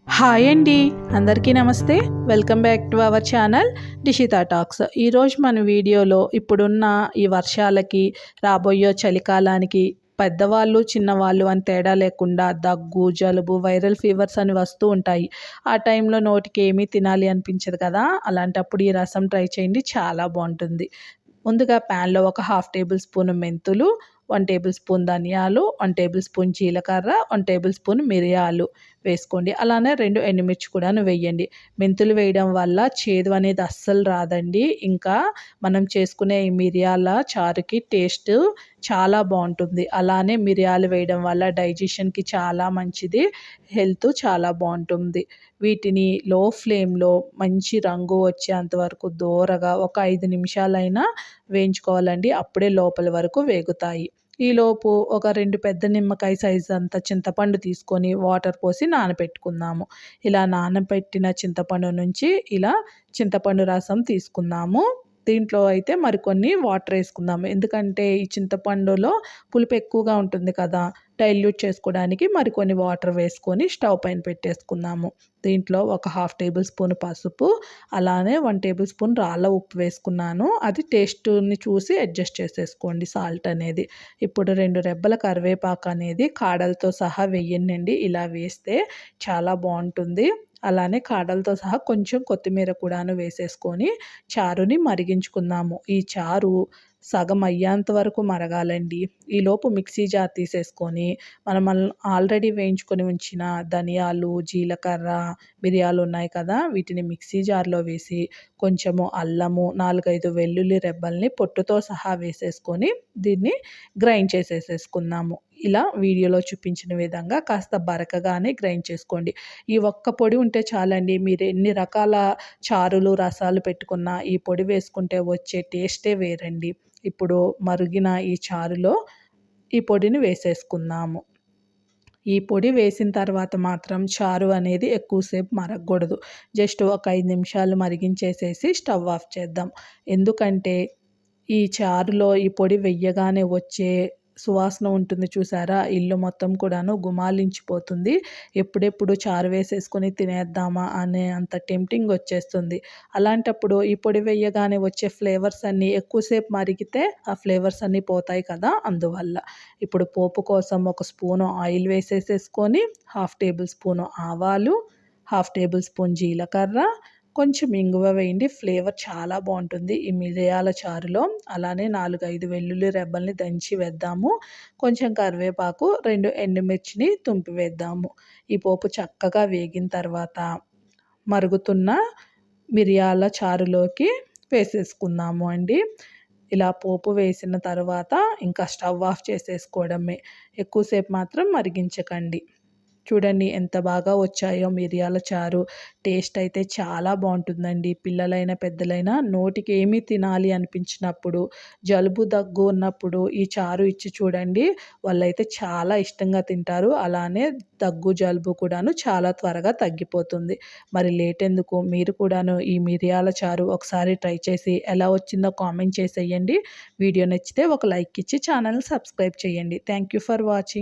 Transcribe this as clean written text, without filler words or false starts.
Hi అండి, అందరికీ నమస్తే. Welcome back to our channel Dishita talks. ఈరోజు మన వీడియోలో ఇప్పుడున్న ఈ వర్షాలకి, రాబోయే చలికాలానికి పెద్దవాళ్ళు చిన్నవాళ్ళు అని తేడా లేకుండా దగ్గు, జలుబు, వైరల్ ఫీవర్స్ అని వస్తూ ఉంటాయి. ఆ టైంలో నోటికి ఏమీ తినాలి అనిపించదు కదా. అలాంటప్పుడు ఈ రసం ట్రై చేయండి, చాలా బాగుంటుంది. ముందుగా ప్యాన్లో ఒక హాఫ్ టేబుల్ స్పూన్ మెంతులు, 1 టేబుల్ స్పూన్ ధనియాలు, 1 టేబుల్ స్పూన్ జీలకర్ర, 1 టేబుల్ స్పూన్ మిరియాలు వేసుకోండి. అలానే 2 ఎండుమిర్చి కూడాను వేయండి. మెంతులు వేయడం వల్ల చేదు అనేది అస్సలు రాదండి. ఇంకా మనం చేసుకునే ఈ మిరియాల చారుకి టేస్ట్ చాలా బాగుంటుంది. అలానే మిరియాలు వేయడం వల్ల డైజెషన్కి చాలా మంచిది, హెల్త్ చాలా బాగుంటుంది. వీటిని లో ఫ్లేమ్లో మంచి రంగు వచ్చేంత వరకు దూరగా ఒక 5 నిమిషాలైనా వేయించుకోవాలండి. అప్పుడే లోపల వరకు వేగుతాయి. ఈలోపు ఒక 2 పెద్ద నిమ్మకాయ సైజు అంత చింతపండు తీసుకొని వాటర్ పోసి నానబెట్టుకుందాము. ఇలా నానబెట్టిన చింతపండు నుంచి ఇలా చింతపండు రసం తీసుకుందాము. దీంట్లో అయితే మరికొన్ని వాటర్ వేసుకుందాము. ఎందుకంటే ఈ చింతపండులో పులుపు ఎక్కువగా ఉంటుంది కదా, డైల్యూట్ చేసుకోవడానికి మరికొన్ని వాటర్ వేసుకొని స్టవ్ పైన పెట్టేసుకుందాము. దీంట్లో ఒక హాఫ్ టేబుల్ స్పూన్ పసుపు, అలానే 1 టేబుల్ స్పూన్ రాళ్ళ ఉప్పు వేసుకున్నాను. అది టేస్ట్ని చూసి అడ్జస్ట్ చేసేసుకోండి సాల్ట్ అనేది. ఇప్పుడు 2 రెబ్బల కరివేపాకు అనేది కాడలతో సహా వేయండి. ఇలా వేస్తే చాలా బాగుంటుంది. అలానే కాడలతో సహా కొంచెం కొత్తిమీర కూడాను వేసేసుకొని చారుని మరిగించుకుందాము. ఈ చారు సగం అయ్యేంత వరకు మరగాలండి. ఈలోపు మిక్సీ జార్ తీసేసుకొని మనం ఆల్రెడీ వేయించుకొని ఉంచిన ధనియాలు, జీలకర్ర, మిరియాలు ఉన్నాయి కదా, వీటిని మిక్సీ జార్లో వేసి కొంచెము అల్లము, 4, 5 వెల్లుల్లి రెబ్బల్ని పొట్టుతో సహా వేసేసుకొని దీన్ని గ్రైండ్ చేసేసుకుందాము. ఇలా వీడియోలో చూపించిన విధంగా కాస్త బరకగానే గ్రైండ్ చేసుకోండి. ఈ ఒక్క పొడి ఉంటే చాలండి. మీరు ఎన్ని రకాల చారులు, రసాలు పెట్టుకున్నా ఈ పొడి వేసుకుంటే వచ్చే టేస్టే వేరండి. ఇప్పుడు మరిగిన ఈ చారులో ఈ పొడిని వేసేసుకుందాము. ఈ పొడి వేసిన తర్వాత మాత్రం చారు అనేది ఎక్కువసేపు మరగకూడదు. జస్ట్ ఒక 5 నిమిషాలు మరిగించేసేసి స్టవ్ ఆఫ్ చేద్దాం. ఎందుకంటే ఈ చారులో ఈ పొడి వెయ్యగానే వచ్చే సువాసన ఉంటుంది చూసారా, ఇల్లు మొత్తం కూడాను గుమాలించిపోతుంది. ఎప్పుడెప్పుడు చారు వేసేసుకొని తినేద్దామా అనే అంత టెంప్టింగ్ వచ్చేస్తుంది. అలాంటప్పుడు ఈ పొడి వేయగానే వచ్చే ఫ్లేవర్స్ అన్నీ ఎక్కువసేపు మరిగితే ఆ ఫ్లేవర్స్ అన్నీ పోతాయి కదా, అందువల్ల. ఇప్పుడు పోపు కోసం ఒక స్పూను ఆయిల్ వేసేసుకొని హాఫ్ టేబుల్ స్పూను ఆవాలు, హాఫ్ టేబుల్ స్పూన్ జీలకర్ర, కొంచెం ఇంగువ వేయండి. ఫ్లేవర్ చాలా బాగుంటుంది ఈ మిరియాల చారులో. అలానే 4, 5 వెల్లుల్లి రెబ్బల్ని దంచి వేద్దాము. కొంచెం కరివేపాకు, 2 ఎండుమిర్చిని తుంపి వేద్దాము. ఈ పోపు చక్కగా వేగిన తర్వాత మరుగుతున్న మిరియాల చారులోకి వేసేసుకుందాము అండి. ఇలా పోపు వేసిన తర్వాత ఇంకా స్టవ్ ఆఫ్ చేసేసుకోవడమే. ఎక్కువసేపు మాత్రం మరిగించకండి. చూడండి ఎంత బాగా వచ్చాయో మిరియాల చారు. టేస్ట్ అయితే చాలా బాగుంటుందండి. పిల్లలైనా పెద్దలైనా నోటికి ఏమీ తినాలి అనిపించినప్పుడు, జలుబు దగ్గు ఉన్నప్పుడు ఈ చారు ఇచ్చి చూడండి, వాళ్ళైతే చాలా ఇష్టంగా తింటారు. అలానే దగ్గు జలుబు కూడాను చాలా త్వరగా తగ్గిపోతుంది. మరి లేట్ ఎందుకు, మీరు కూడాను ఈ మిరియాల చారు ఒకసారి ట్రై చేసి ఎలా వచ్చిందో కామెంట్ చేసేయండి. వీడియో నచ్చితే ఒక లైక్ ఇచ్చి ఛానల్ని సబ్స్క్రైబ్ చేయండి. Thank you for watching.